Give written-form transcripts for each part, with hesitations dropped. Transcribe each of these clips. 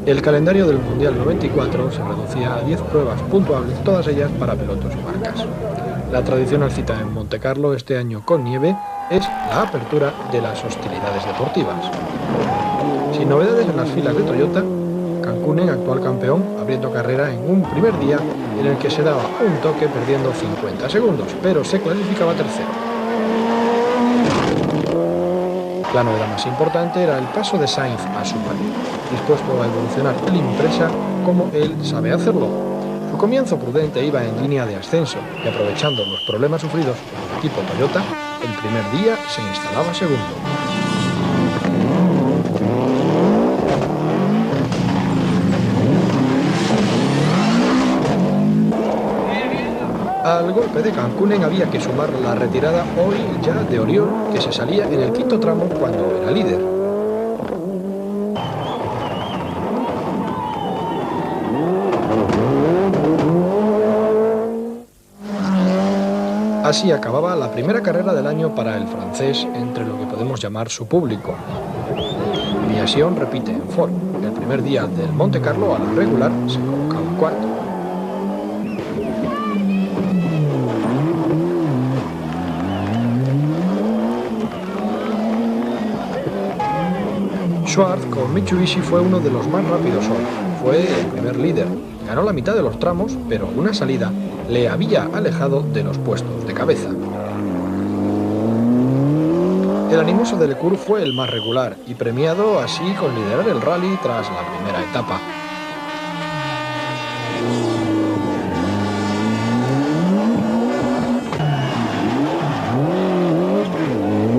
El calendario del Mundial 94 se reducía a 10 pruebas puntuables, todas ellas para pilotos y marcas. La tradicional cita en Montecarlo este año con nieve es la apertura de las hostilidades deportivas. Sin novedades en las filas de Toyota, Kankkunen, actual campeón, abriendo carrera en un primer día en el que se daba un toque perdiendo 50 segundos, pero se clasificaba tercero. La novedad más importante era el paso de Sainz a Subaru, dispuesto a evolucionar la empresa como él sabe hacerlo. Su comienzo prudente iba en línea de ascenso y, aprovechando los problemas sufridos por el equipo Toyota, el primer día se instalaba segundo. Al golpe de Kankkunen había que sumar la retirada hoy ya de Oriol, que se salía en el quinto tramo cuando era líder. Así acababa la primera carrera del año para el francés entre lo que podemos llamar su público. Viasion repite en Ford. El primer día del Montecarlo a la regular se colocaba cuarto. Schwartz con Mitsubishi fue uno de los más rápidos hoy. Fue el primer líder. Ganó la mitad de los tramos, pero una salida le había alejado de los puestos de cabeza. El animoso de Leclerc fue el más regular y premiado así con liderar el rally tras la primera etapa.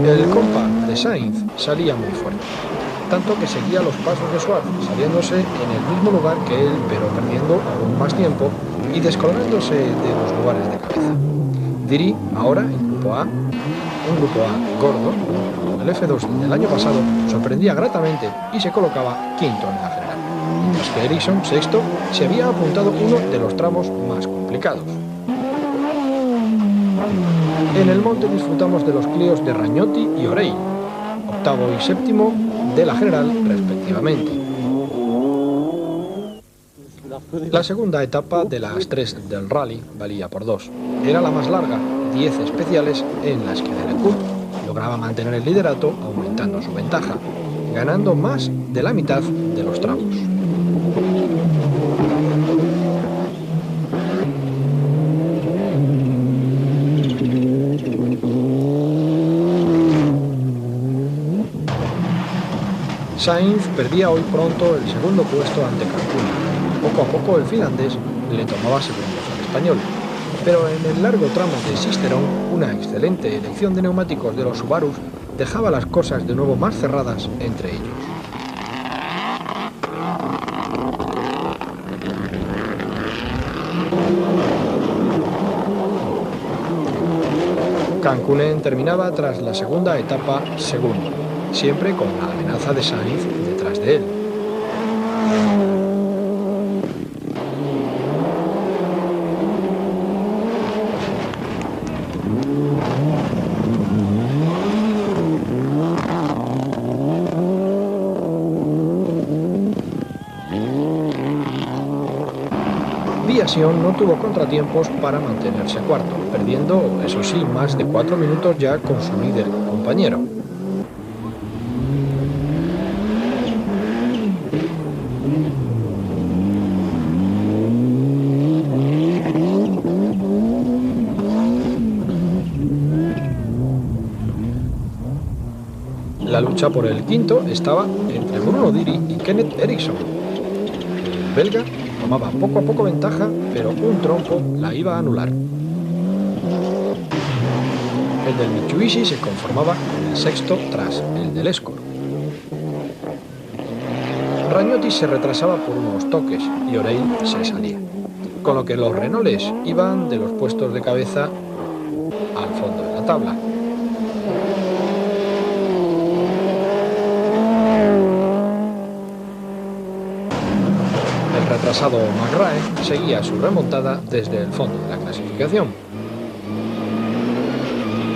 El compact de Sainz salía muy fuerte, tanto que seguía los pasos de Schwartz, saliéndose en el mismo lugar que él, pero perdiendo aún más tiempo y descolgándose de los lugares de cabeza. Diri, ahora en Grupo A, un Grupo A gordo, el F2 del año pasado, sorprendía gratamente y se colocaba quinto en la general, mientras que Ericsson, sexto, se había apuntado uno de los tramos más complicados. En el monte disfrutamos de los Clios de Ragnotti y Orey, octavo y séptimo de la general respectivamente. La segunda etapa de las 3 del rally valía por 2. Era la más larga, 10 especiales en las que Leclerc lograba mantener el liderato aumentando su ventaja, ganando más de la mitad de los tramos. Sainz perdía hoy pronto el segundo puesto ante Kankkunen. Poco a poco el finlandés le tomaba segundos al español, pero en el largo tramo de Sisteron, una excelente elección de neumáticos de los Subarus dejaba las cosas de nuevo más cerradas entre ellos. Kankkunen terminaba tras la segunda etapa segundo, siempre con la amenaza de Sainz detrás de él. Viasion no tuvo contratiempos para mantenerse cuarto, perdiendo, eso sí, más de 4 minutos ya con su líder compañero. La lucha por el quinto estaba entre Bruno Diri y Kenneth Ericsson. El belga tomaba poco a poco ventaja, pero un trompo la iba a anular. El del Mitsubishi se conformaba con el sexto tras el del Escort. Ragnotti se retrasaba por unos toques y Orey se salía, con lo que los Renaults iban de los puestos de cabeza al fondo de la tabla. El retrasado McRae seguía su remontada desde el fondo de la clasificación.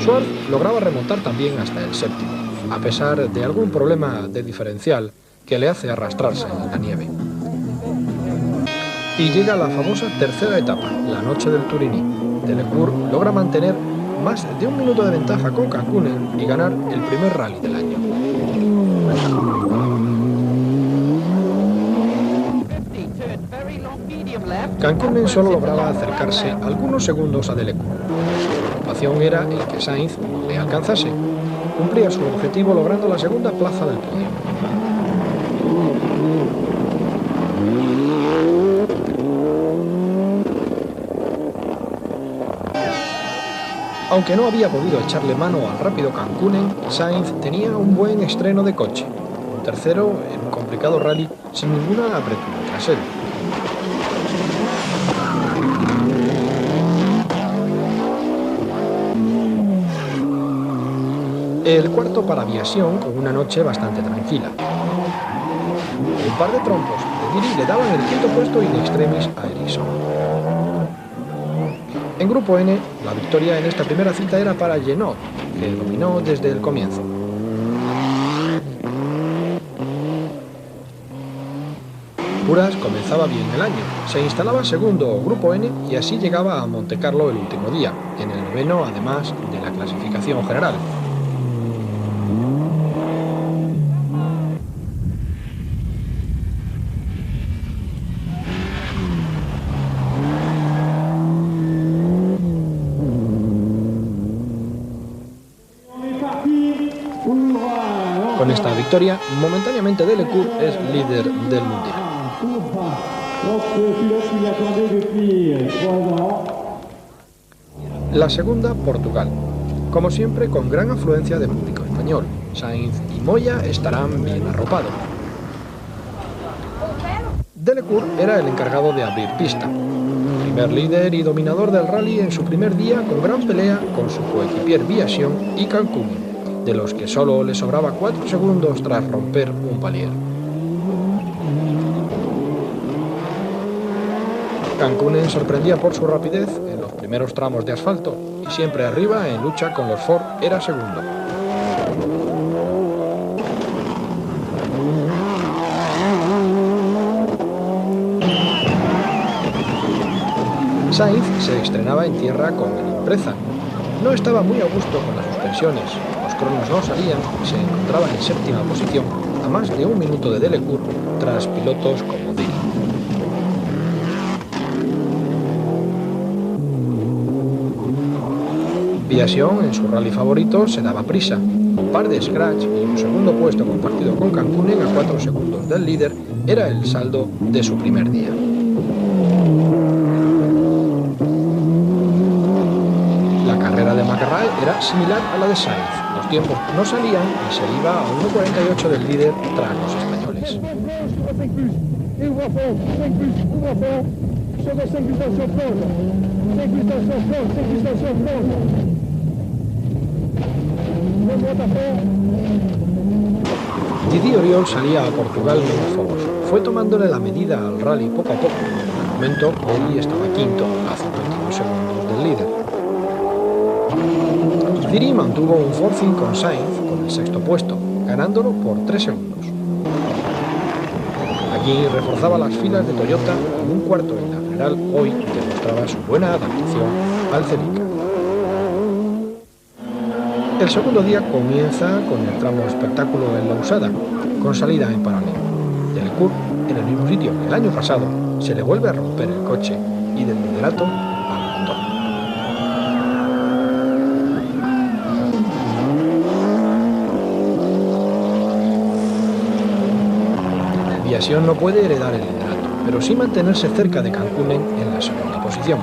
Schwartz lograba remontar también hasta el séptimo, a pesar de algún problema de diferencial que le hace arrastrarse en la nieve. Y llega la famosa tercera etapa, la noche del Turiní. Delecourt logra mantener más de un minuto de ventaja con Kankkunen y ganar el primer rally del año. Kankkunen solo lograba acercarse algunos segundos a Delecourt. Su preocupación era el que Sainz no le alcanzase. Cumplía su objetivo logrando la segunda plaza del podio. Aunque no había podido echarle mano al rápido Kankkunen, Sainz tenía un buen estreno de coche. Un tercero en un complicado rally sin ninguna apretura tras él. El cuarto para Aviación con una noche bastante tranquila. Un par de trompos de Diri le daban el quinto puesto in extremis a Ericsson. En Grupo N, la victoria en esta primera cita era para Genot, que dominó desde el comienzo. Uras comenzaba bien el año, se instalaba segundo Grupo N y así llegaba a Montecarlo el último día, en el noveno además de la clasificación general. Con esta victoria, momentáneamente Delecourt es líder del mundial. La segunda, Portugal. Como siempre, con gran afluencia de público español. Sainz y Moya estarán bien arropados. Delecourt era el encargado de abrir pista. Primer líder y dominador del rally en su primer día, con gran pelea con su coequipier Viasion y Kankkunen, de los que solo le sobraba 4 segundos tras romper un palier. Kankkunen sorprendía por su rapidez en los primeros tramos de asfalto y siempre arriba en lucha con los Ford era segundo. Sainz se estrenaba en tierra con el Impreza. No estaba muy a gusto con las suspensiones, los cronos no salían y se encontraba en séptima posición, a más de un minuto de Delecourt, tras pilotos como Diri. Viasion, en su rally favorito, se daba prisa. Un par de scratch y un segundo puesto compartido con Kankkunen a 4 segundos del líder era el saldo de su primer día. Era similar a la de Sainz. Los tiempos no salían y se iba a 1.48 del líder tras los españoles. Didi Oriol salía a Portugal menos fogoso. Fue tomándole la medida al rally poco a poco. Al momento, hoy estaba quinto a 52 segundos del líder. Diri mantuvo un forcing con Sainz con el sexto puesto, ganándolo por 3 segundos. Aquí reforzaba las filas de Toyota y un cuarto en la general hoy demostraba su buena adaptación al Celica. El segundo día comienza con el tramo espectáculo en la Usada, con salida en paralelo. Delecourt, en el mismo sitio que el año pasado, se le vuelve a romper el coche y del liderato al motor. Viasion no puede heredar el liderato, pero sí mantenerse cerca de Kankkunen en la segunda posición.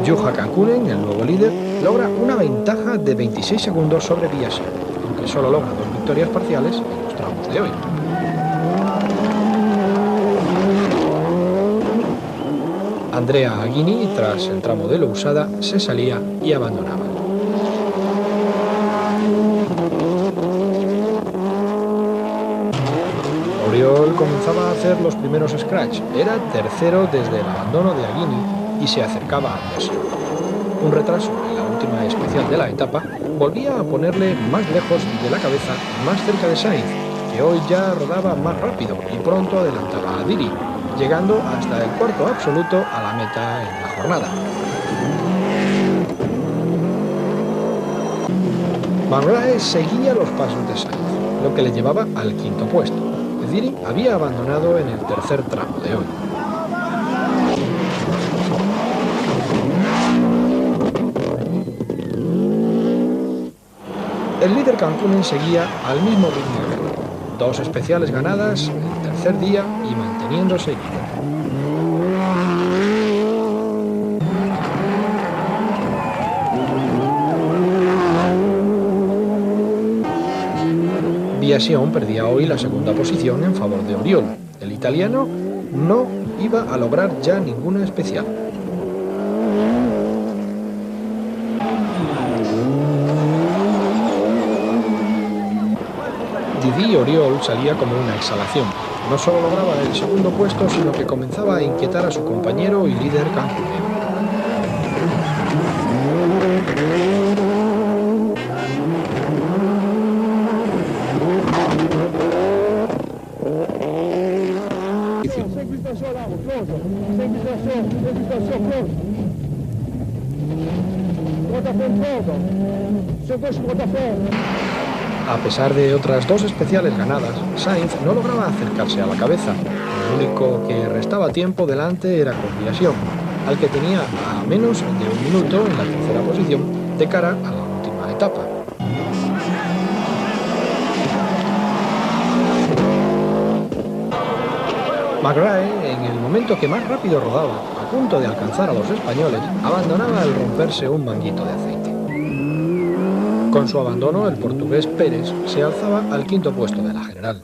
Juha Kankkunen, el nuevo líder, logra una ventaja de 26 segundos sobre Viasion, aunque solo logra 2 victorias parciales en los tramos de hoy. Andrea Aghini, tras el tramo de la Usada, se salía y abandonaba. Oriol comenzaba a hacer los primeros scratch, era tercero desde el abandono de Aghini y se acercaba a Viasion. Un retraso en la última especial de la etapa volvía a ponerle más lejos de la cabeza y más cerca de Sainz, que hoy ya rodaba más rápido y pronto adelantaba a Diri, llegando hasta el cuarto absoluto a la meta en la jornada. McRae seguía los pasos de Sainz, lo que le llevaba al quinto puesto. Diri había abandonado en el tercer tramo de hoy. El líder Cancunen seguía al mismo ritmo que hoy. 2 especiales ganadas el tercer día y manteniéndose líder. Biasion perdía hoy la segunda posición en favor de Oriol. El italiano no iba a lograr ya ninguna especial. Didi Oriol salía como una exhalación. No solo lograba el segundo puesto, sino que comenzaba a inquietar a su compañero y líder Cancunen. A pesar de otras 2 especiales ganadas, Sainz no lograba acercarse a la cabeza. El único que restaba tiempo delante era con Biasion, al que tenía a menos de 1 minuto en la tercera posición de cara a la última etapa. McRae, en el momento que más rápido rodaba, a punto de alcanzar a los españoles, abandonaba al romperse un manguito de aceite. Con su abandono, el portugués Pérez se alzaba al quinto puesto de la general.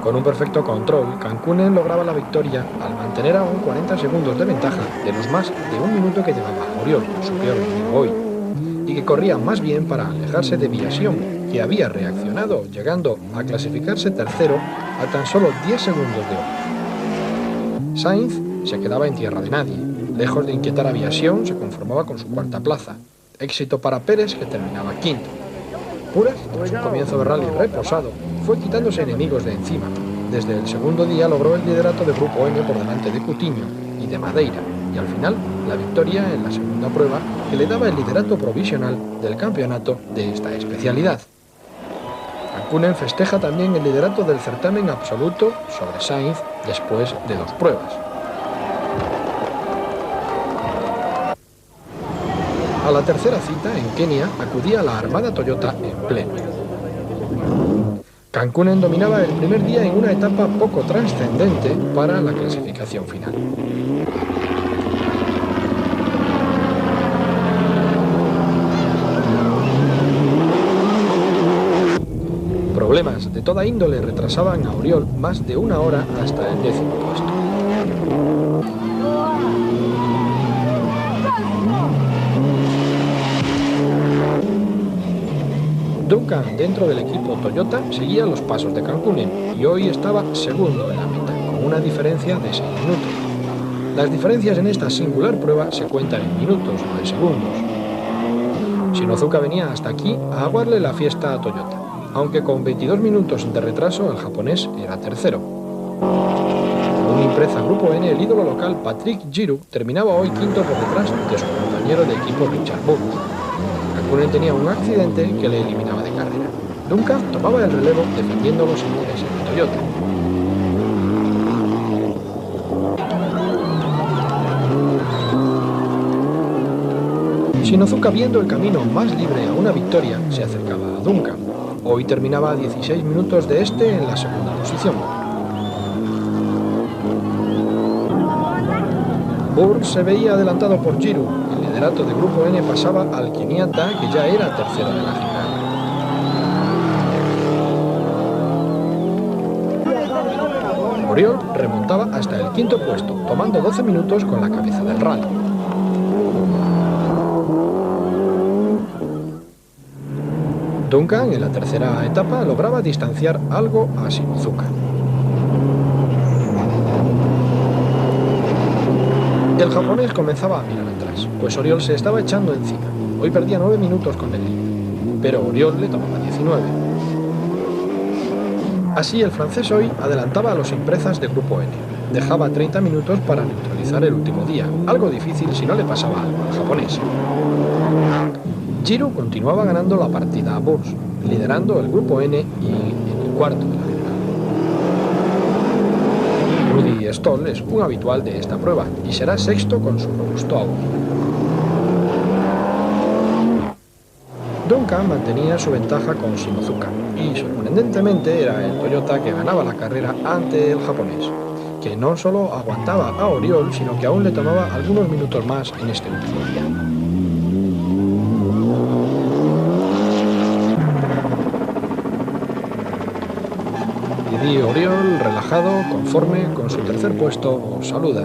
Con un perfecto control, Cancunen lograba la victoria al mantener aún 40 segundos de ventaja de los más de 1 minuto que llevaba Oriol, su peor enemigo hoy, y que corría más bien para alejarse de Biasion, que había reaccionado, llegando a clasificarse tercero a tan solo 10 segundos de hoy. Sainz se quedaba en tierra de nadie. Lejos de inquietar a Biasion, se conformaba con su cuarta plaza. Éxito para Pérez, que terminaba quinto. Puras, tras un comienzo de rally reposado, fue quitándose enemigos de encima. Desde el segundo día logró el liderato de Grupo M por delante de Coutinho y de Madeira, y al final la victoria en la segunda prueba que le daba el liderato provisional del campeonato de esta especialidad. Cancunen festeja también el liderato del certamen absoluto sobre Sainz después de 2 pruebas. A la tercera cita, en Kenia, acudía la armada Toyota en pleno. Cancunen dominaba el primer día en una etapa poco trascendente para la clasificación final. Problemas de toda índole retrasaban a Oriol más de 1 hora hasta el 10º puesto. Duncan, dentro del equipo Toyota, seguía los pasos de Cancunen y hoy estaba segundo en la meta, con una diferencia de 6 minutos. Las diferencias en esta singular prueba se cuentan en minutos, no en segundos. Shinozuka venía hasta aquí a aguarle la fiesta a Toyota, aunque con 22 minutos de retraso el japonés era tercero. Con una impresa Grupo N, el ídolo local Patrick Giroux terminaba hoy quinto por detrás de su compañero de equipo Richard Burns. Cancunen tenía un accidente que le eliminaba de carrera. Duncan tomaba el relevo defendiendo los intereses de Toyota. Shinozuka, viendo el camino más libre a una victoria, se acercaba a Duncan. Hoy terminaba a 16 minutos de este en la segunda posición. Burns se veía adelantado por Giroux. El liderato de Grupo N pasaba al keniata, que ya era tercero de la general. Oriol remontaba hasta el quinto puesto, tomando 12 minutos con la cabeza del rally. Duncan, en la tercera etapa, lograba distanciar algo a Shinozuka. El japonés comenzaba a mirar atrás, pues Oriol se estaba echando encima. Hoy perdía 9 minutos con el líder, pero Oriol le tomaba 19. Así, el francés hoy adelantaba a los imprezas de Grupo N. Dejaba 30 minutos para neutralizar el último día, algo difícil si no le pasaba algo al japonés. Giro continuaba ganando la partida a Burs, liderando el Grupo N y en el cuarto de la general. Rudi Stoll es un habitual de esta prueba y será sexto con su robusto Audi. Duncan mantenía su ventaja con Shimozuka y sorprendentemente era el Toyota que ganaba la carrera ante el japonés, que no solo aguantaba a Oriol, sino que aún le tomaba algunos minutos más en este último día. Y Oriol, relajado, conforme con su tercer puesto, os saluda.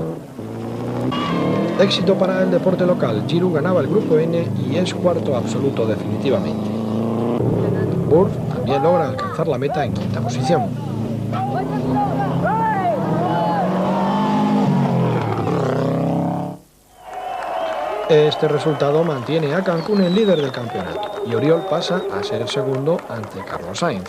Éxito para el deporte local. Giro ganaba el Grupo N y es cuarto absoluto definitivamente. Burs también logra alcanzar la meta en quinta posición. Este resultado mantiene a Cancún en líder del campeonato y Oriol pasa a ser el segundo ante Carlos Sainz.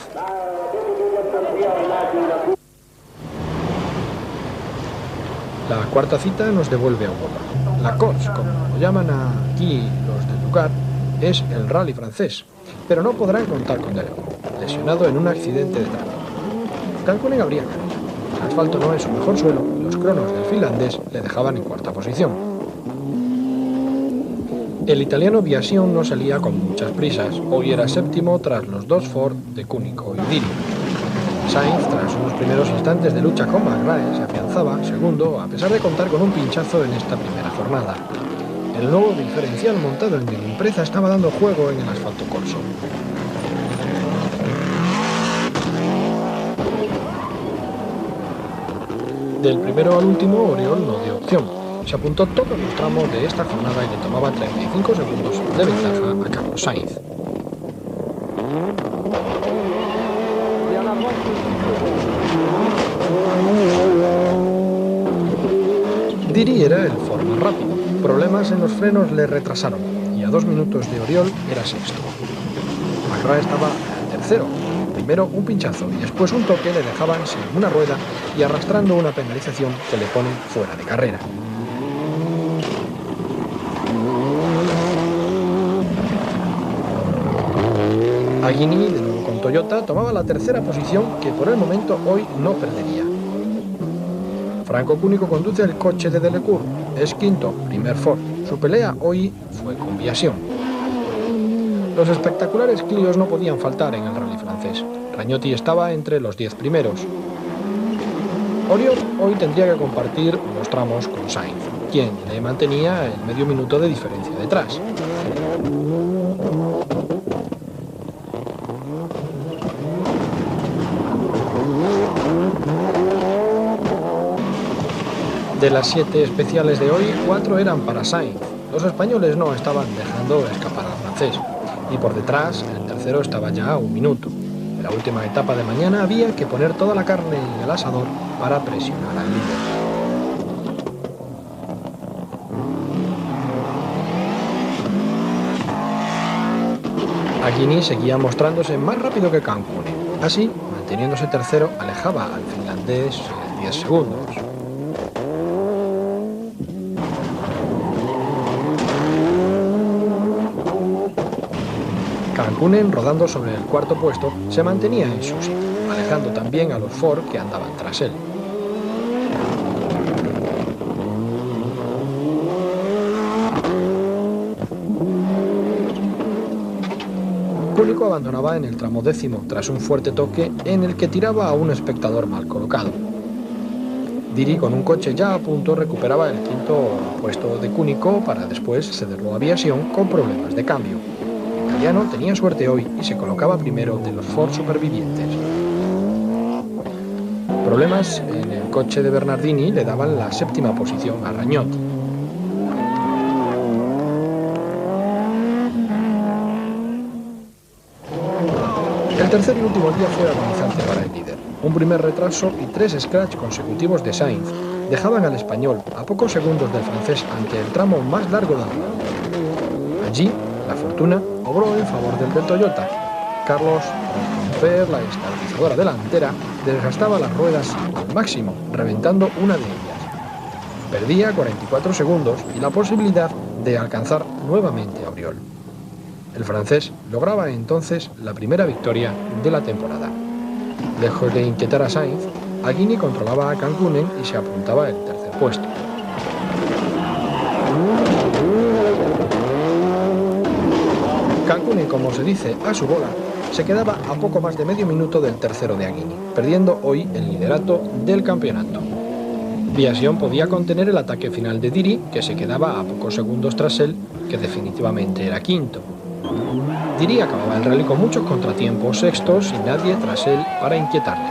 La cuarta cita nos devuelve a Europa. La Course, como lo llaman aquí los del lugar, es el rally francés, pero no podrán contar con Delevaux, lesionado en un accidente de tráfico. Cancún habría carrera. El asfalto no es su mejor suelo y los cronos del finlandés le dejaban en cuarta posición. El italiano Biasion no salía con muchas prisas, hoy era séptimo tras los dos Ford de Cúnico y Diri. Sainz, tras unos primeros instantes de lucha con McRae, se afianzaba segundo a pesar de contar con un pinchazo en esta primera jornada. El nuevo diferencial montado en la empresa estaba dando juego en el asfalto corso. Del primero al último, Oriol no dio opción. Se apuntó todos los tramos de esta jornada y le tomaba 35 segundos de ventaja a Carlos Sainz. Diri era el Ford más rápido. Problemas en los frenos le retrasaron y a 2 minutos de Oriol era sexto. McRae estaba tercero. Primero un pinchazo y después un toque le dejaban sin una rueda y arrastrando una penalización que le pone fuera de carrera. Aguini, de nuevo con Toyota, tomaba la tercera posición que por el momento hoy no perdería. Franco Cúnico conduce el coche de Delecourt, es quinto, primer Ford. Su pelea hoy fue con Biasion. Los espectaculares Clios no podían faltar en el rally francés. Ragnotti estaba entre los 10 primeros. Oriol hoy tendría que compartir los tramos con Sainz, quien le mantenía el medio minuto de diferencia detrás. De las 7 especiales de hoy, 4 eran para Sainz. Los españoles no estaban dejando escapar al francés. Y por detrás, el tercero estaba ya a 1 minuto. En la última etapa de mañana había que poner toda la carne en el asador para presionar al líder. Aguini seguía mostrándose más rápido que Cancún. Así, manteniéndose tercero, alejaba al finlandés 10 segundos. Cancún, rodando sobre el cuarto puesto, se mantenía en su sitio, alejando también a los Ford que andaban tras él. Cúnico abandonaba en el tramo décimo, tras un fuerte toque en el que tiraba a un espectador mal colocado. Diri, con un coche ya a punto, recuperaba el quinto puesto de Cúnico para después cederlo a Biasion con problemas de cambio. El italiano tenía suerte hoy y se colocaba primero de los Ford supervivientes. Problemas en el coche de Bernardini le daban la séptima posición a Ragnotti. El tercer y último día fue agonizante para el líder. Un primer retraso y 3 scratch consecutivos de Sainz dejaban al español a pocos segundos del francés ante el tramo más largo del mundo. Allí, la fortuna obró en favor del Toyota. Carlos romper la estabilizadora delantera, desgastaba las ruedas al máximo, reventando una de ellas. Perdía 44 segundos y la posibilidad de alcanzar nuevamente a Auriol. El francés lograba entonces la primera victoria de la temporada. Lejos de inquietar a Sainz, Aguini controlaba a Kankkunen y se apuntaba el tercer puesto. Kankkunen, como se dice a su bola, se quedaba a poco más de medio minuto del tercero de Aguini, perdiendo hoy el liderato del campeonato. Viasion podía contener el ataque final de Diri, que se quedaba a pocos segundos tras él, que definitivamente era quinto. Diri acababa el rally con muchos contratiempos, sextos y nadie tras él para inquietarle.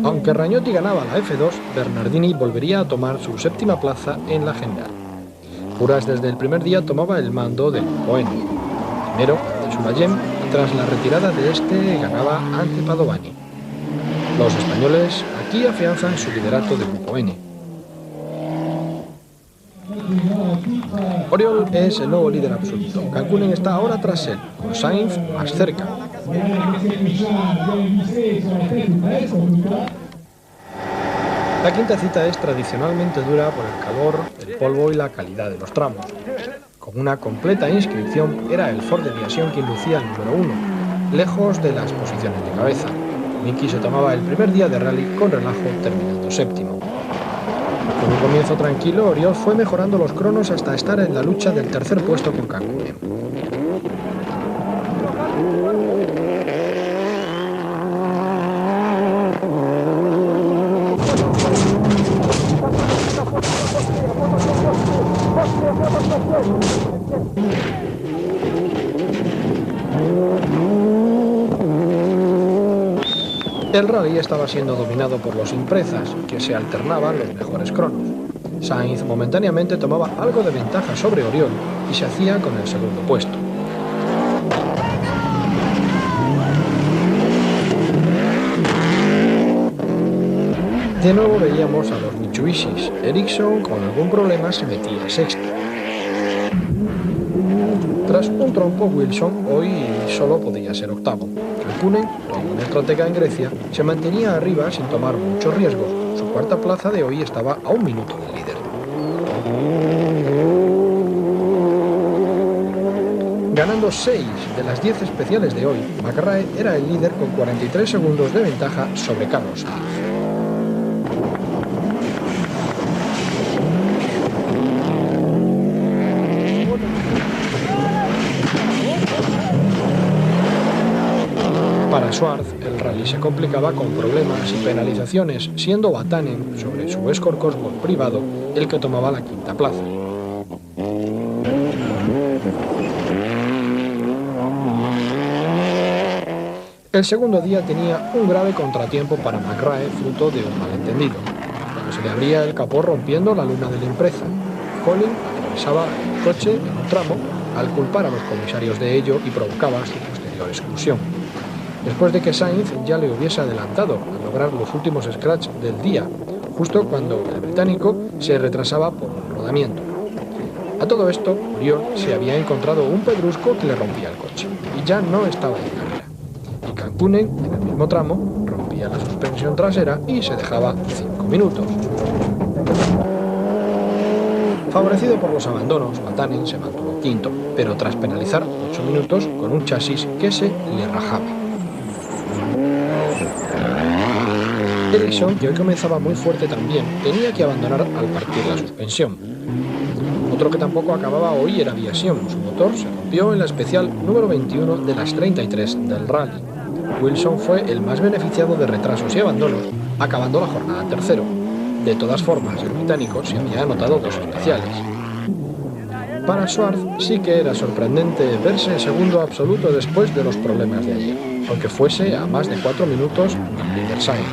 Aunque Ragnotti ganaba la F2, Bernardini volvería a tomar su séptima plaza en la general. Uras desde el primer día tomaba el mando del Grupo N. Primero de Sulayem y tras la retirada de este ganaba ante Padovani. Los españoles aquí afianzan su liderato del Grupo N. Auriol es el nuevo líder absoluto. Kankkunen está ahora tras él, con Sainz más cerca. La quinta cita es tradicionalmente dura por el calor, el polvo y la calidad de los tramos. Con una completa inscripción era el Ford de Viasion quien lucía el número 1, lejos de las posiciones de cabeza. Miki se tomaba el primer día de rally con relajo, terminando séptimo. Con un comienzo tranquilo, Auriol fue mejorando los cronos hasta estar en la lucha del tercer puesto con Kankkunen. El rally estaba siendo dominado por los imprezas, que se alternaban los mejores cronos. Sainz momentáneamente tomaba algo de ventaja sobre Auriol y se hacía con el segundo puesto. De nuevo veíamos a los Mitsubishis. Ericsson, con algún problema, se metía sexto. Tras un trompo, Wilson hoy solo podía ser octavo. Kankkunen, como un estratega en Grecia, se mantenía arriba sin tomar muchos riesgos. Su cuarta plaza de hoy estaba a un minuto del líder. Ganando 6 de las 10 especiales de hoy, McRae era el líder con 43 segundos de ventaja sobre Carlos Sainz. Para Schwartz, el rally se complicaba con problemas y penalizaciones, siendo Vatanen, sobre su Escort Cosworth privado, el que tomaba la quinta plaza. El segundo día tenía un grave contratiempo para McRae, fruto de un malentendido. Cuando se le abría el capó rompiendo la luna de la empresa, Collin atravesaba el coche en un tramo al culpar a los comisarios de ello y provocaba su posterior exclusión. Después de que Sainz ya le hubiese adelantado a lograr los últimos scratch del día, justo cuando el británico se retrasaba por un rodamiento. A todo esto, Auriol se había encontrado un pedrusco que le rompía el coche, y ya no estaba en carrera. Y Kankkunen, en el mismo tramo, rompía la suspensión trasera y se dejaba 5 minutos. Favorecido por los abandonos, Vatanen se mantuvo quinto, pero tras penalizar 8 minutos con un chasis que se le rajaba. Ericsson, que hoy comenzaba muy fuerte también, tenía que abandonar al partir la suspensión. Otro que tampoco acababa hoy era Viasion. Su motor se rompió en la especial número 21 de las 33 del rally. Wilson fue el más beneficiado de retrasos y abandonos, acabando la jornada tercero. De todas formas, el británico se había anotado 2 especiales. Para Schwartz sí que era sorprendente verse segundo absoluto después de los problemas de ayer, aunque fuese a más de 4 minutos del líder Sainz.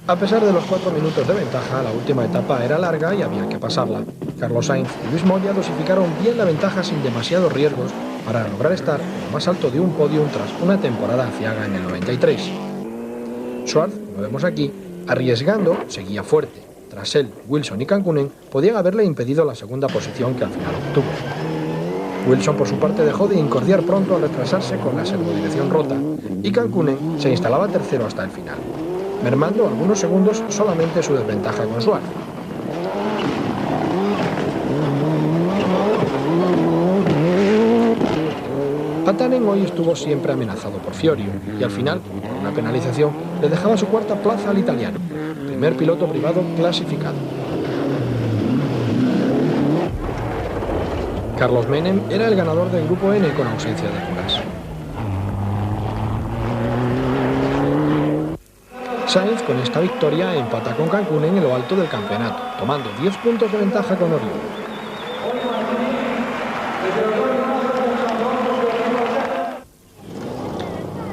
A pesar de los 4 minutos de ventaja, la última etapa era larga y había que pasarla. Carlos Sainz y Luis Moya dosificaron bien la ventaja sin demasiados riesgos para lograr estar en lo más alto de un podium tras una temporada aciaga en el 93. Schwartz, lo vemos aquí, arriesgando, seguía fuerte. Tras él, Wilson y Kankkunen podían haberle impedido la segunda posición que al final obtuvo. Wilson, por su parte, dejó de incordiar pronto al retrasarse con la servodirección rota, y Cancunen se instalaba tercero hasta el final, mermando algunos segundos solamente su desventaja con Schwartz. Vatanen hoy estuvo siempre amenazado por Fiorio, y al final, por una penalización, le dejaba su cuarta plaza al italiano, primer piloto privado clasificado. Carlos Menem era el ganador del Grupo N con ausencia de curas. Sainz, con esta victoria, empata con Cancunen en lo alto del campeonato, tomando 10 puntos de ventaja con Oriol.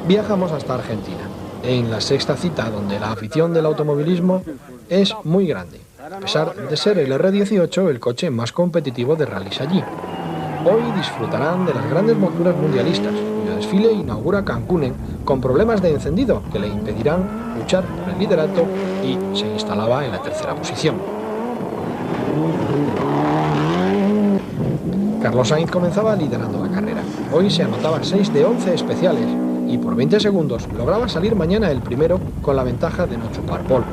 Viajamos hasta Argentina, en la sexta cita donde la afición del automovilismo es muy grande, a pesar de ser el R18 el coche más competitivo de rallys allí. Hoy disfrutarán de las grandes monturas mundialistas, cuyo desfile inaugura Cancunen con problemas de encendido que le impedirán luchar por el liderato y se instalaba en la tercera posición. Carlos Sainz comenzaba liderando la carrera. Hoy se anotaba 6 de 11 especiales y por 20 segundos lograba salir mañana el primero con la ventaja de no chupar polvo.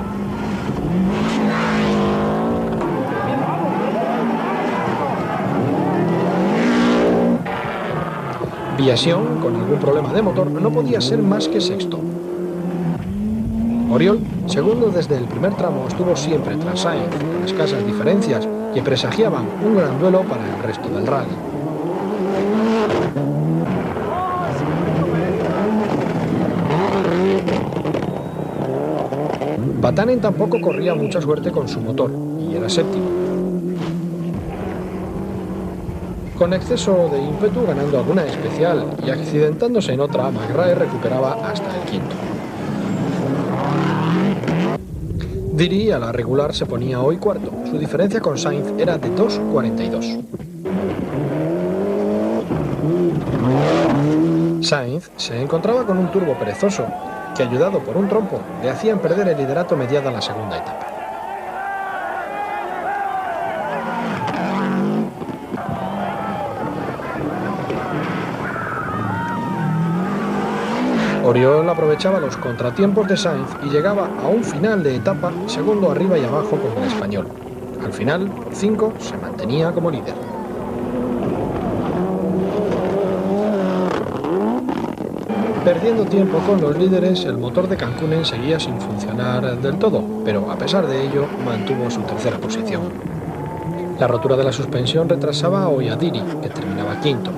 Viasion, con algún problema de motor, no podía ser más que sexto. Oriol, segundo desde el primer tramo, estuvo siempre tras Sainz, con escasas diferencias que presagiaban un gran duelo para el resto del rally. Vatanen tampoco corría mucha suerte con su motor, y era séptimo. Con exceso de ímpetu, ganando alguna especial y accidentándose en otra, McRae recuperaba hasta el quinto. Diri a la regular se ponía hoy cuarto. Su diferencia con Sainz era de 2,42. Sainz se encontraba con un turbo perezoso que, ayudado por un trompo, le hacían perder el liderato mediada la segunda etapa. Oriol aprovechaba los contratiempos de Sainz y llegaba a un final de etapa segundo arriba y abajo con el español. Al final, por 5, se mantenía como líder. Perdiendo tiempo con los líderes, el motor de Cancunen seguía sin funcionar del todo, pero a pesar de ello mantuvo su tercera posición. La rotura de la suspensión retrasaba hoy a Diri, que terminaba quinto.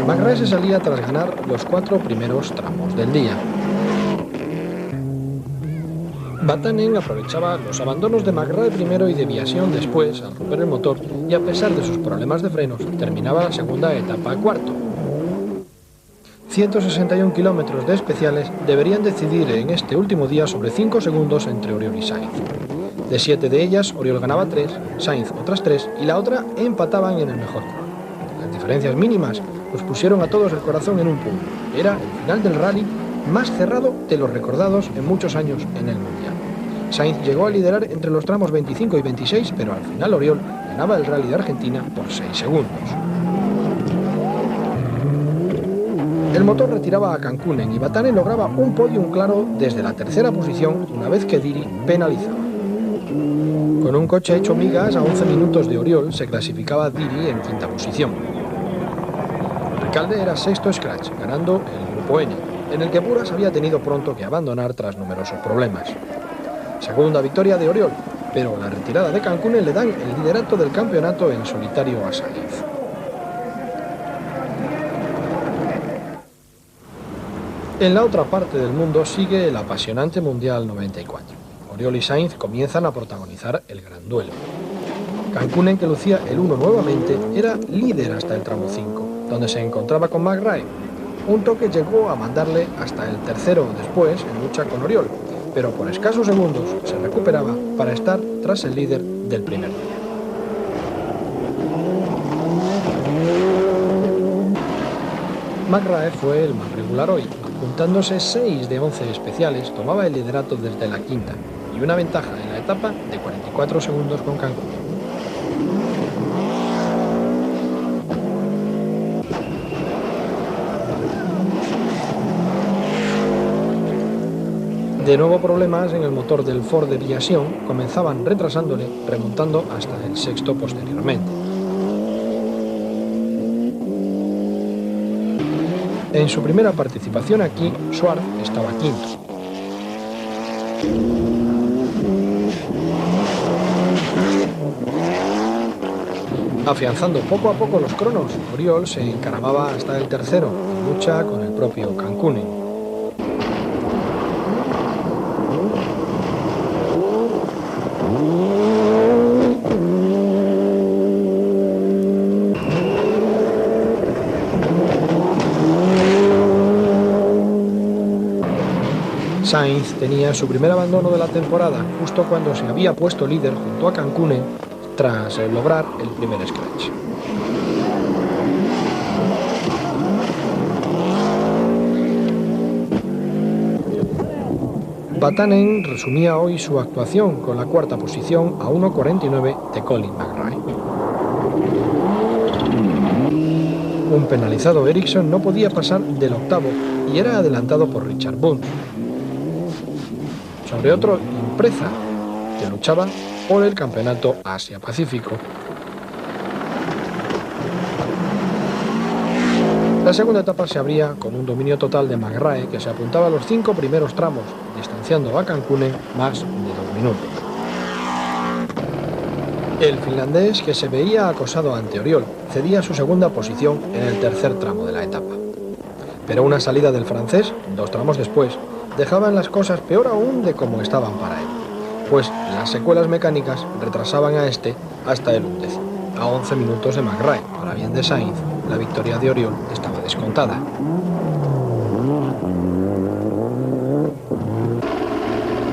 McRae se salía tras ganar los 4 primeros tramos del día. Vatanen aprovechaba los abandonos de McRae primero y de Viasion después al romper el motor, y a pesar de sus problemas de frenos, terminaba la segunda etapa cuarto. 161 kilómetros de especiales deberían decidir en este último día sobre 5 segundos entre Oriol y Sainz. De 7 de ellas, Oriol ganaba 3, Sainz otras 3 y la otra empataban en el mejor color. Las diferencias mínimas nos pusieron a todos el corazón en un punto. Era el final del rally más cerrado de los recordados en muchos años en el Mundial. Sainz llegó a liderar entre los tramos 25 y 26, pero al final Oriol ganaba el rally de Argentina por 6 segundos. El motor retiraba a Cancunen y Vatanen lograba un podium claro desde la tercera posición una vez que Diri penalizaba. Con un coche hecho migas a 11 minutos de Oriol se clasificaba Diri en quinta posición. Recalde era sexto scratch, ganando el Grupo N, en el que Buras había tenido pronto que abandonar tras numerosos problemas. Segunda victoria de Oriol, pero la retirada de Cancunen le dan el liderato del campeonato en solitario a Sainz. En la otra parte del mundo sigue el apasionante Mundial 94. Oriol y Sainz comienzan a protagonizar el gran duelo. Cancunen, que lucía el 1 nuevamente, era líder hasta el tramo 5, donde se encontraba con McRae. Un toque llegó a mandarle hasta el tercero después en lucha con Oriol, pero por escasos segundos se recuperaba para estar tras el líder del primer día. McRae fue el más regular hoy, apuntándose 6 de 11 especiales, tomaba el liderato desde la quinta y una ventaja en la etapa de 44 segundos con Cancunen. De nuevo problemas en el motor del Ford de Viasion comenzaban retrasándole, remontando hasta el sexto posteriormente. En su primera participación aquí, Schwartz estaba quinto. Afianzando poco a poco los cronos, Oriol se encaramaba hasta el tercero, en lucha con el propio Kankkunen. Sainz tenía su primer abandono de la temporada justo cuando se había puesto líder junto a Kankkunen tras lograr el primer scratch. Vatanen resumía hoy su actuación con la cuarta posición a 1:49 de Colin McRae. Un penalizado Ericsson no podía pasar del octavo y era adelantado por Richard Bunce. Sobre otro Impreza, que luchaba por el campeonato Asia-Pacífico. La segunda etapa se abría con un dominio total de McRae, que se apuntaba a los 5 primeros tramos, distanciando a Kankkunen más de 2 minutos. El finlandés, que se veía acosado ante Oriol, cedía su segunda posición en el tercer tramo de la etapa. Pero una salida del francés, 2 tramos después, dejaban las cosas peor aún de como estaban para él, pues las secuelas mecánicas retrasaban a este hasta el 11º, a 11 minutos de McRae. Para bien de Sainz, la victoria de Oriol estaba descontada.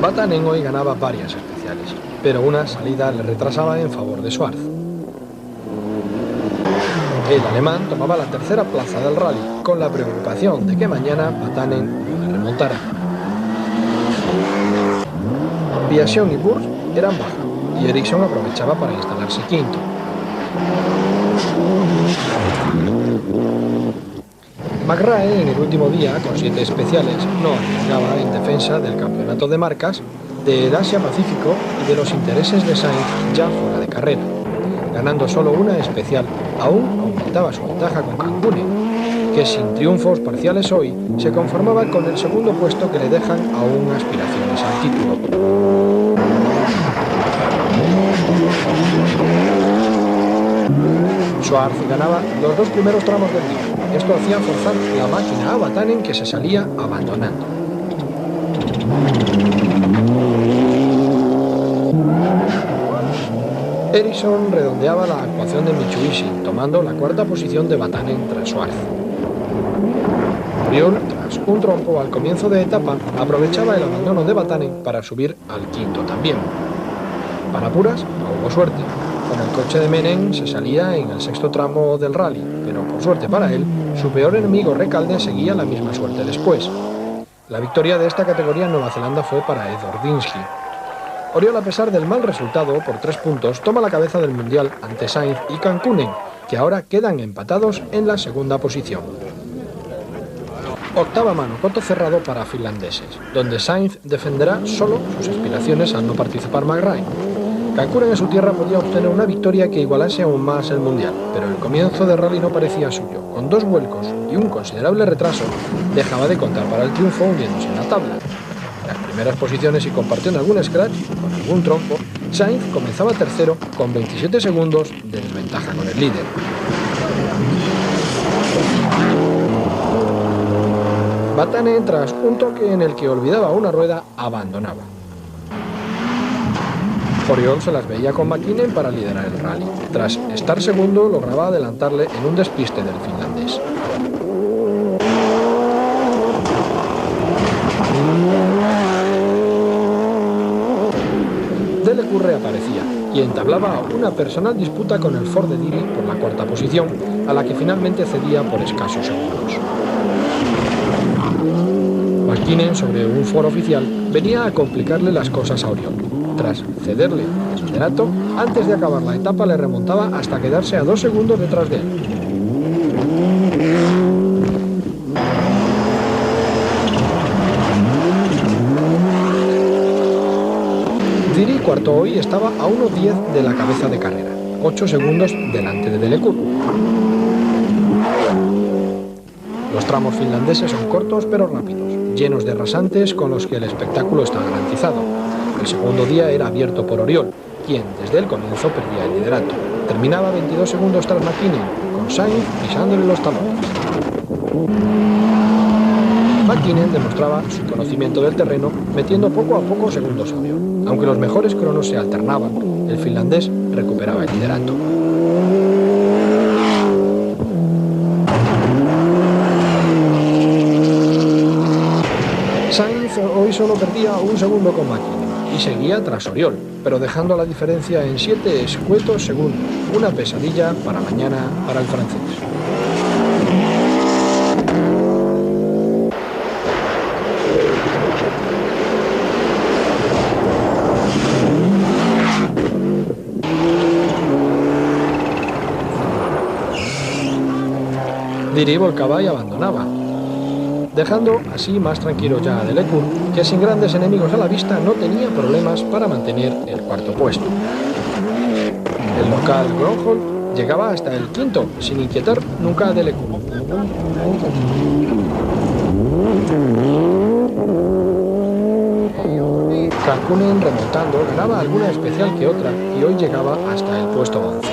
Vatanen hoy ganaba varias especiales, pero una salida le retrasaba en favor de Schwartz. El alemán tomaba la tercera plaza del rally, con la preocupación de que mañana Vatanen no le remontara. Viasion y Burst eran baja y Ericsson aprovechaba para instalarse quinto. McRae en el último día, con 7 especiales, no arriesgaba en defensa del campeonato de marcas, del Asia-Pacífico y de los intereses de Sainz ya fuera de carrera. Ganando solo una especial, aún aumentaba su ventaja con Kankkunen, que sin triunfos parciales hoy se conformaba con el segundo puesto que le dejan aún aspiraciones al título. Schwartz ganaba los 2 primeros tramos del día. Esto hacía forzar la máquina a Vatanen, que se salía abandonando. Ericsson redondeaba la actuación de Mitsubishi, tomando la cuarta posición de Vatanen tras Schwartz. Oriol, tras un trompo al comienzo de etapa, aprovechaba el abandono de Vatanen para subir al quinto también. Para apuras, no hubo suerte. Con el coche de Menen se salía en el sexto tramo del rally, pero por suerte para él, su peor enemigo Recalde seguía la misma suerte después. La victoria de esta categoría en Nueva Zelanda fue para Ed Ordinsky. Oriol, a pesar del mal resultado por 3 puntos, toma la cabeza del mundial ante Sainz y Kankkunen, que ahora quedan empatados en la segunda posición. Octava mano, coto cerrado para finlandeses, donde Sainz defenderá solo sus aspiraciones al no participar McRae. Kankkunen en su tierra podía obtener una victoria que igualase aún más el mundial, pero el comienzo de rally no parecía suyo. Con 2 vuelcos y un considerable retraso, dejaba de contar para el triunfo, hundiéndose en la tabla. En las primeras posiciones y compartiendo algún scratch, con algún trompo, Sainz comenzaba tercero con 27 segundos de desventaja con el líder. Vatanen, tras un toque en el que olvidaba una rueda, abandonaba. Oriol se las veía con McKinnon para liderar el rally. Tras estar segundo, lograba adelantarle en un despiste del finlandés. Delecour reaparecía y entablaba una personal disputa con el Ford de Dili por la cuarta posición, a la que finalmente cedía por escasos segundos. McKinnon, sobre un Ford oficial, venía a complicarle las cosas a Oriol. Tras cederle el liderato, antes de acabar la etapa le remontaba hasta quedarse a 2 segundos detrás de él. El cuarto hoy estaba a 1:10 de la cabeza de carrera, 8 segundos delante de Delecour. Los tramos finlandeses son cortos pero rápidos, llenos de rasantes con los que el espectáculo está garantizado. El segundo día era abierto por Oriol, quien desde el comienzo perdía el liderato. Terminaba 22 segundos tras McKinnon, con Sainz pisándole los talones. McKinnon demostraba su conocimiento del terreno, metiendo poco a poco segundos a Oriol. Aunque los mejores cronos se alternaban, el finlandés recuperaba el liderato. Sainz hoy solo perdía 1 segundo con McKinnon y seguía tras Oriol, pero dejando la diferencia en 7 escuetos segundos. Una pesadilla para mañana para el francés. Diri volcaba y abandonaba, dejando así más tranquilo ya a Delecour, que sin grandes enemigos a la vista no tenía problemas para mantener el cuarto puesto. El local Gronholm llegaba hasta el quinto, sin inquietar nunca a Delecour. Kankkunen, remontando, ganaba alguna especial que otra y hoy llegaba hasta el puesto 11.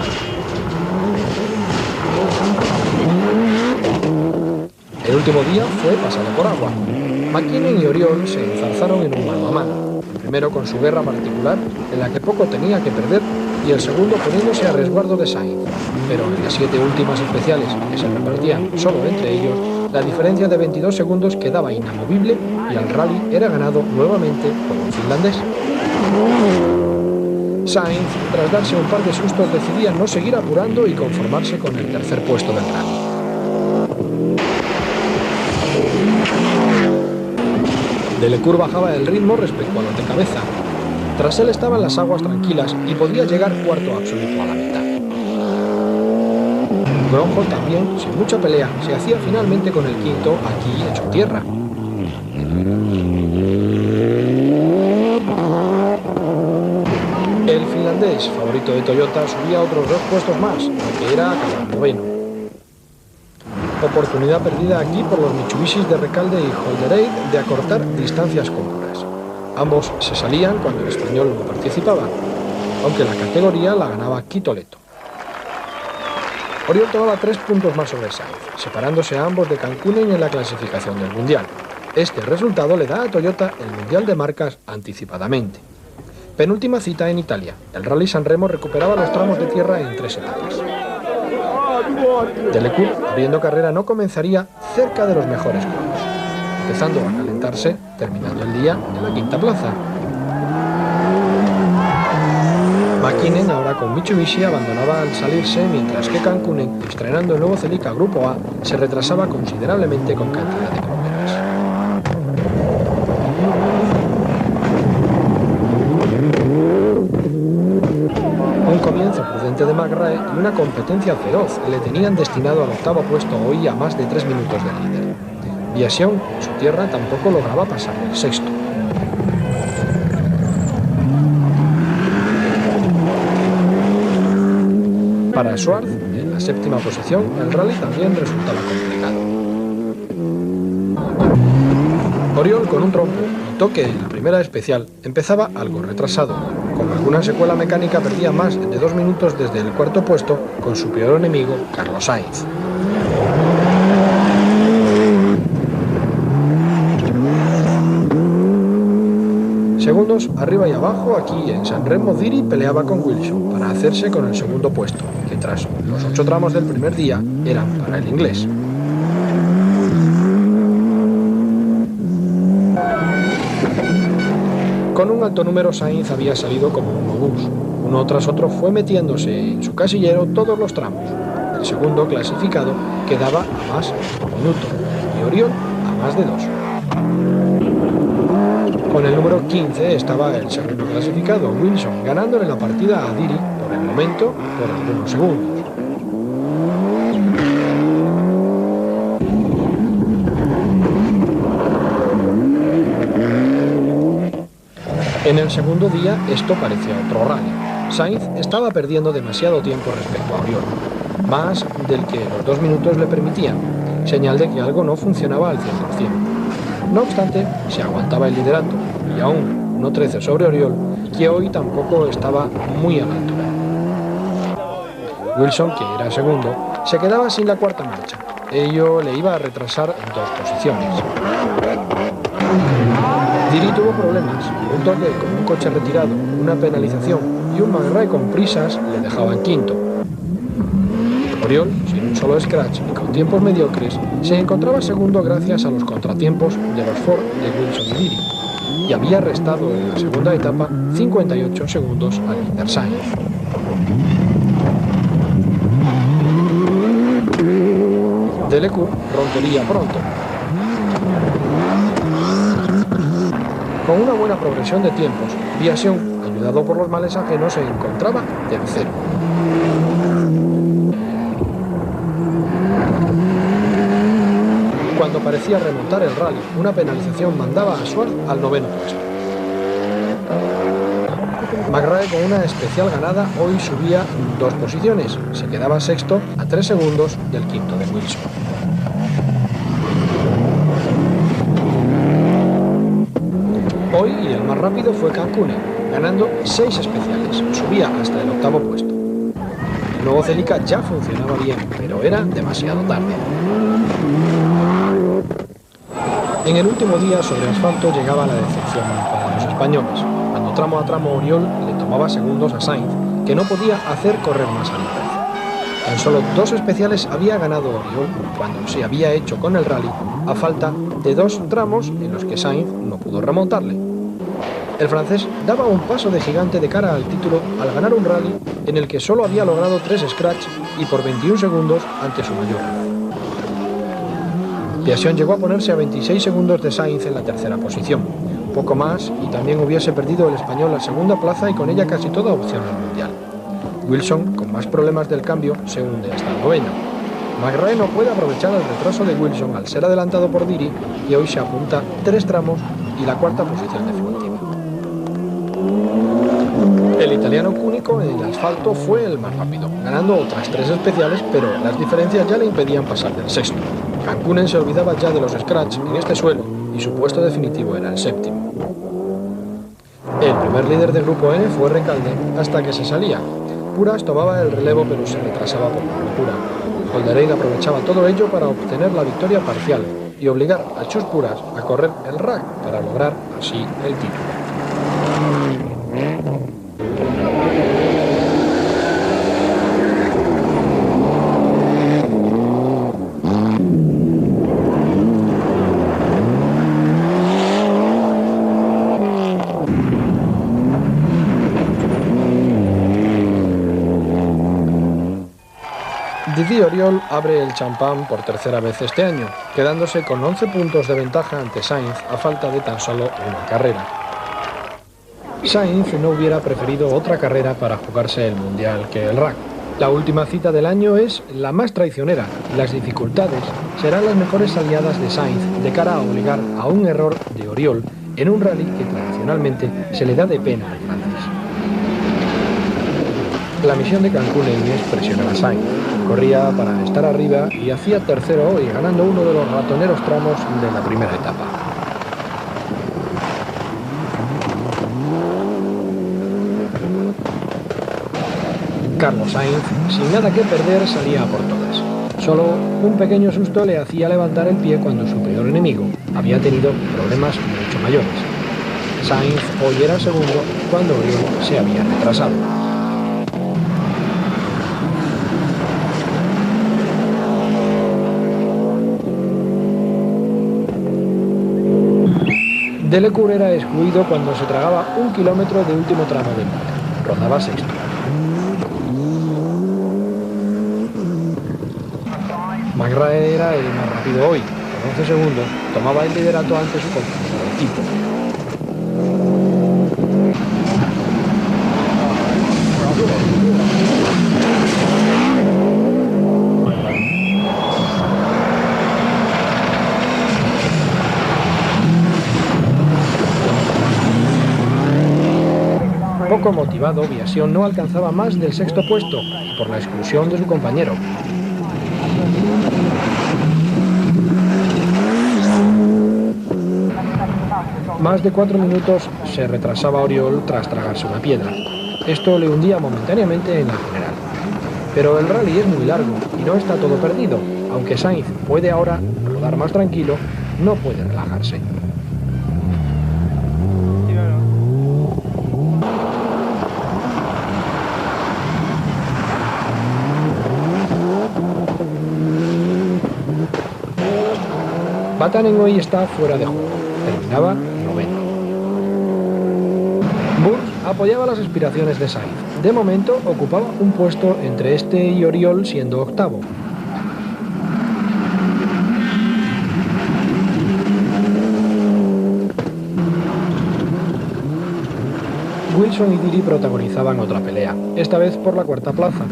El último día fue pasado por agua. McKinnon y Oriol se enzarzaron en un mano a mano, el primero con su guerra particular, en la que poco tenía que perder, y el segundo poniéndose a resguardo de Sainz. Pero en las 7 últimas especiales, que se repartían solo entre ellos, la diferencia de 22 segundos quedaba inamovible y el rally era ganado nuevamente por un finlandés. Sainz, tras darse un par de sustos, decidía no seguir apurando y conformarse con el tercer puesto del rally. Delecour bajaba el ritmo respecto a los de cabeza. Tras él estaban las aguas tranquilas y podía llegar cuarto absoluto a la meta. Gronholm también, sin mucha pelea, se hacía finalmente con el quinto aquí hecho tierra. El finlandés, favorito de Toyota, subía otros 2 puestos más, aunque era acabar noveno. Oportunidad perdida aquí por los Mitsubishis de Recalde y Holdereid de acortar distancias cómodas. Ambos se salían cuando el español no participaba, aunque la categoría la ganaba Quitoleto. Oriol tomaba 3 puntos más sobre Sainz, separándose a ambos de Kankkunen en la clasificación del Mundial. Este resultado le da a Toyota el Mundial de Marcas anticipadamente. Penúltima cita en Italia. El Rally San Remo recuperaba los tramos de tierra en 3 etapas. Delecour, abriendo carrera, no comenzaría cerca de los mejores cronos, empezando a calentarse, terminando el día en la quinta plaza. McKinnon, ahora con Mitsubishi, abandonaba al salirse, mientras que Kankkunen, estrenando el nuevo Celica Grupo A, se retrasaba considerablemente con cantidad de problemas. Un comienzo prudente de McRae y una competencia feroz le tenían destinado al octavo puesto hoy a más de 3 minutos del líder. Viasion, en su tierra, tampoco lograba pasar el sexto. Para Schwartz, en la séptima posición, el rally también resultaba complicado. Oriol, con un trompo y toque en la primera especial, empezaba algo retrasado. Con alguna secuela mecánica perdía más de 2 minutos desde el cuarto puesto con su peor enemigo, Carlos Sainz. Segundos arriba y abajo, aquí en San Remo, Diri peleaba con Wilson para hacerse con el segundo puesto, que tras los 8 tramos del primer día eran para el inglés. Con un alto número, Sainz había salido como un obús. Uno tras otro fue metiéndose en su casillero todos los tramos. El segundo clasificado quedaba a más de 1 minuto y Oriol a más de 2. Con el número 15 estaba el segundo clasificado, Wilson, ganándole la partida a Diri por el momento por algunos segundos. En el segundo día esto parecía otro rally. Sainz estaba perdiendo demasiado tiempo respecto a Oriol, más del que los 2 minutos le permitían, señal de que algo no funcionaba al 100%. No obstante, se aguantaba el liderato y aún 1.13 sobre Oriol, que hoy tampoco estaba muy a la altura. Wilson, que era segundo, se quedaba sin la cuarta marcha. Ello le iba a retrasar en 2 posiciones. Diri tuvo problemas, un toque con un coche retirado, una penalización y un McRae con prisas le dejaban quinto. Oriol, sin un solo scratch y con tiempos mediocres, se encontraba segundo gracias a los contratiempos de los Ford de Wilson y Diri, y había restado en la segunda etapa 58 segundos al líder Sainz. Delecour rompería pronto. Con una buena progresión de tiempos, Viasion, ayudado por los males ajenos, se encontraba tercero. Cuando parecía remontar el rally, una penalización mandaba a Schwartz al 9º puesto. McRae, con una especial ganada, hoy subía 2 posiciones. Se quedaba sexto a 3 segundos del quinto de Wilson. Hoy el más rápido fue Cancunen, ganando 6 especiales. Subía hasta el 8º puesto. El nuevo Celica ya funcionaba bien, pero era demasiado tarde. En el último día sobre asfalto llegaba la decepción para los españoles. Cuando tramo a tramo Oriol le tomaba segundos a Sainz, que no podía hacer correr más a López. Tan solo 2 especiales había ganado Oriol cuando se había hecho con el rally, a falta de 2 tramos en los que Sainz no pudo remontarle. El francés daba un paso de gigante de cara al título al ganar un rally en el que solo había logrado 3 scratch y por 21 segundos ante su mayor rival. Viasion llegó a ponerse a 26 segundos de Sainz en la tercera posición. Poco más y también hubiese perdido el español la segunda plaza y con ella casi toda opción al mundial. Wilson, con más problemas del cambio, se hunde hasta el 9º. McRae no puede aprovechar el retraso de Wilson al ser adelantado por Diri y hoy se apunta 3 tramos y la cuarta posición definitiva. El italiano Cúnico en el asfalto fue el más rápido, ganando otras 3 especiales, pero las diferencias ya le impedían pasar del sexto. Cancunen se olvidaba ya de los scratch en este suelo y su puesto definitivo era el 7º. El primer líder del grupo N fue Recalde hasta que se salía. Puras tomaba el relevo pero se retrasaba por la locura. Holderreid aprovechaba todo ello para obtener la victoria parcial y obligar a Chus Puras a correr el rack para lograr así el título. Didi Oriol abre el champán por tercera vez este año, quedándose con 11 puntos de ventaja ante Sainz a falta de tan solo una carrera. Sainz no hubiera preferido otra carrera para jugarse el mundial que el rack. La última cita del año es la más traicionera. Las dificultades serán las mejores aliadas de Sainz de cara a obligar a un error de Oriol en un rally que tradicionalmente se le da de pena al francés. La misión de Cancunen es presionar a Sainz. Corría para estar arriba y hacía tercero hoy, ganando uno de los ratoneros tramos de la primera etapa. Carlos Sainz, sin nada que perder, salía a por todas. Solo un pequeño susto le hacía levantar el pie cuando su peor enemigo había tenido problemas mucho mayores. Sainz hoy era segundo cuando Oriol se había retrasado. Delecour era excluido cuando se tragaba 1 kilómetro de último tramo del día. Rodaba sexto. McRae era el más rápido hoy. Con 11 segundos tomaba el liderato ante su compañero de equipo. poco motivado, Biasion no alcanzaba más del sexto puesto por la exclusión de su compañero. Más de 4 minutos se retrasaba Oriol tras tragarse una piedra. Esto le hundía momentáneamente en la general. Pero el rally es muy largo y no está todo perdido. Aunque Sainz puede ahora rodar más tranquilo, no puede relajarse. Vatanen hoy está fuera de juego. Terminaba noveno. Burns apoyaba las aspiraciones de Sainz. De momento ocupaba un puesto entre este y Oriol, siendo octavo. Wilson y Diri protagonizaban otra pelea, esta vez por la cuarta plaza,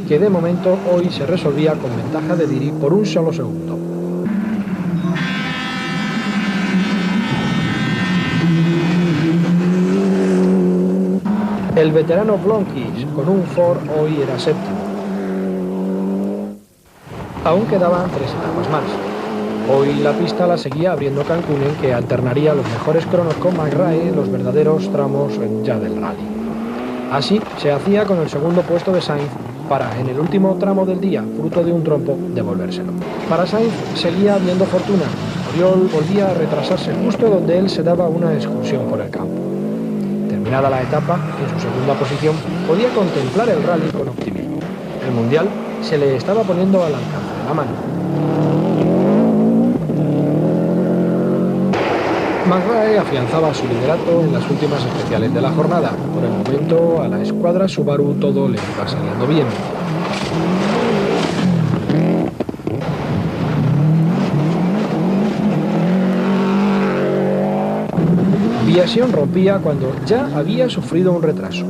que de momento hoy se resolvía con ventaja de Diri por un solo segundo. El veterano Blomqvist, con un Ford, hoy era séptimo. Aún quedaban 3 etapas más. Hoy la pista la seguía abriendo Cancunen, que alternaría los mejores cronos con McRae en los verdaderos tramos ya del rally. Así se hacía con el segundo puesto de Sainz para, en el último tramo del día, fruto de un trompo, devolvérselo. Para Sainz seguía habiendo fortuna. Oriol volvía a retrasarse justo donde él se daba una excursión por el campo. Terminada la etapa, en su segunda posición, podía contemplar el rally con optimismo. El mundial se le estaba poniendo al alcance de la mano. McRae afianzaba su liderato en las últimas especiales de la jornada. Por el momento, a la escuadra Subaru todo le iba saliendo bien. Biasion rompía cuando ya había sufrido un retraso.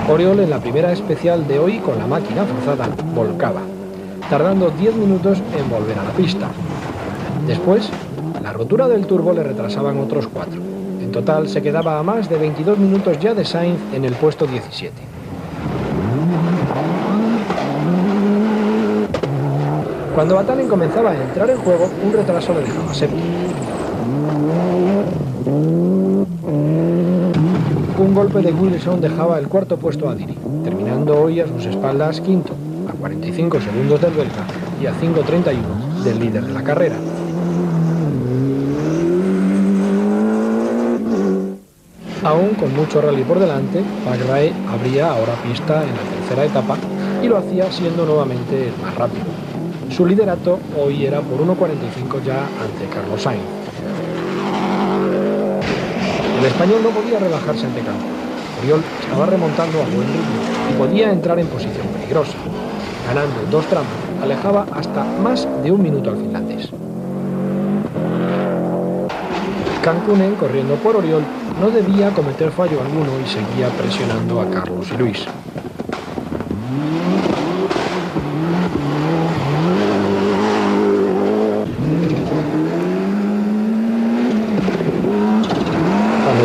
Oriol en la primera especial de hoy con la máquina forzada volcaba, tardando 10 minutos en volver a la pista. Después, la rotura del turbo le retrasaban otros 4. En total se quedaba a más de 22 minutos ya de Sainz en el puesto 17. Cuando Vatanen comenzaba a entrar en juego, un retraso le dejaba séptimo. Un golpe de Wilson dejaba el cuarto puesto a Diri, terminando hoy a sus espaldas quinto, a 45 segundos del belga y a 5:31 del líder de la carrera. Aún con mucho rally por delante, McRae abría ahora pista en la tercera etapa y lo hacía siendo nuevamente el más rápido. Su liderato hoy era por 1:45 ya ante Carlos Sainz. El español no podía relajarse ante Cancunen. Oriol estaba remontando a buen ritmo y podía entrar en posición peligrosa. Ganando 2 tramos, alejaba hasta más de 1 minuto al finlandés. Cancunen, corriendo por Oriol, no debía cometer fallo alguno y seguía presionando a Carlos y Luis.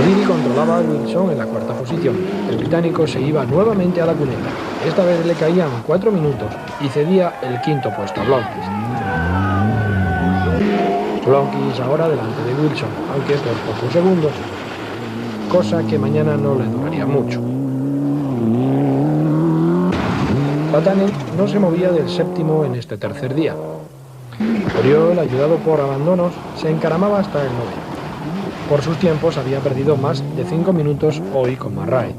Diri controlaba a Wilson en la cuarta posición. El británico se iba nuevamente a la cuneta. Esta vez le caían 4 minutos y cedía el quinto puesto a Blomqvist. Blomqvist ahora delante de Wilson, aunque por pocos segundos, cosa que mañana no le duraría mucho. Vatanen no se movía del séptimo en este tercer día. Oriol, ayudado por abandonos, se encaramaba hasta el noveno. Por sus tiempos había perdido más de 5 minutos hoy con McRae.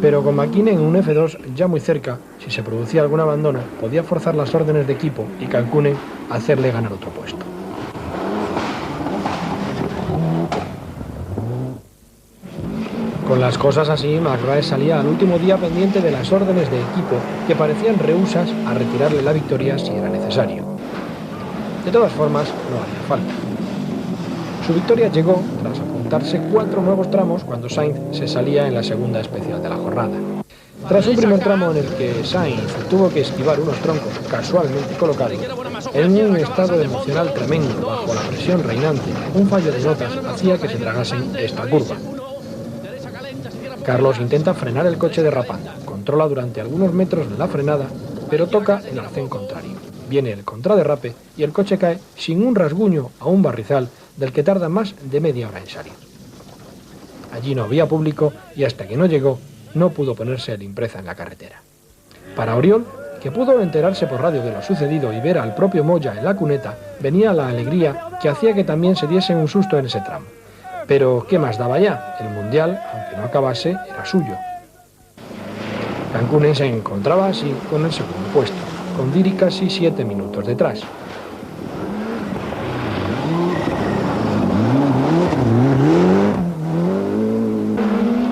Pero con McKinnon en un F2 ya muy cerca, si se producía algún abandono, podía forzar las órdenes de equipo y Cancunen hacerle ganar otro puesto. Con las cosas así, McRae salía al último día pendiente de las órdenes de equipo que parecían rehusas a retirarle la victoria si era necesario. De todas formas, no haría falta. Su victoria llegó tras apuntarse 4 nuevos tramos cuando Sainz se salía en la segunda especial de la jornada. Tras un primer tramo en el que Sainz tuvo que esquivar unos troncos casualmente colocados, en un estado emocional tremendo bajo la presión reinante, un fallo de notas hacía que se tragasen esta curva. Carlos intenta frenar el coche derrapando, controla durante algunos metros la frenada, pero toca el arcén contrario. Viene el contraderrape y el coche cae sin un rasguño a un barrizal del que tarda más de media hora en salir. Allí no había público y hasta que no llegó, no pudo ponerse el impreza en la carretera. Para Oriol, que pudo enterarse por radio de lo sucedido y ver al propio Moya en la cuneta, venía la alegría que hacía que también se diesen un susto en ese tramo. Pero, ¿qué más daba ya? El Mundial, aunque no acabase, era suyo. Cancunen se encontraba así con el segundo puesto, con Diri casi 7 minutos detrás.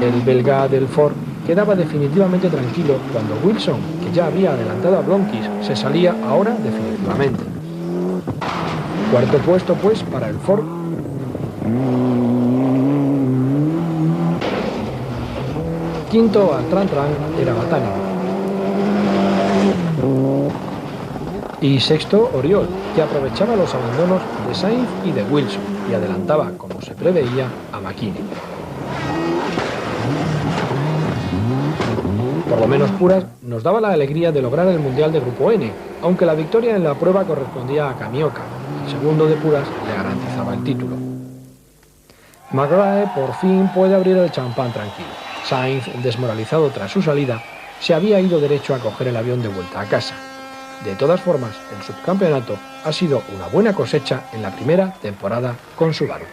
El belga del Ford quedaba definitivamente tranquilo cuando Wilson, que ya había adelantado a Blomqvist, se salía ahora definitivamente. Cuarto puesto, pues, para el Ford. Quinto al Tran era Batani. Y sexto, Oriol, que aprovechaba los abandonos de Sainz y de Wilson y adelantaba, como se preveía, a McKinney. Por lo menos Puras nos daba la alegría de lograr el Mundial de Grupo N, aunque la victoria en la prueba correspondía a Kamioka. El segundo de Puras le garantizaba el título. McRae por fin puede abrir el champán tranquilo. Sainz, desmoralizado tras su salida, se había ido derecho a coger el avión de vuelta a casa. De todas formas, el subcampeonato ha sido una buena cosecha en la primera temporada con Subaru.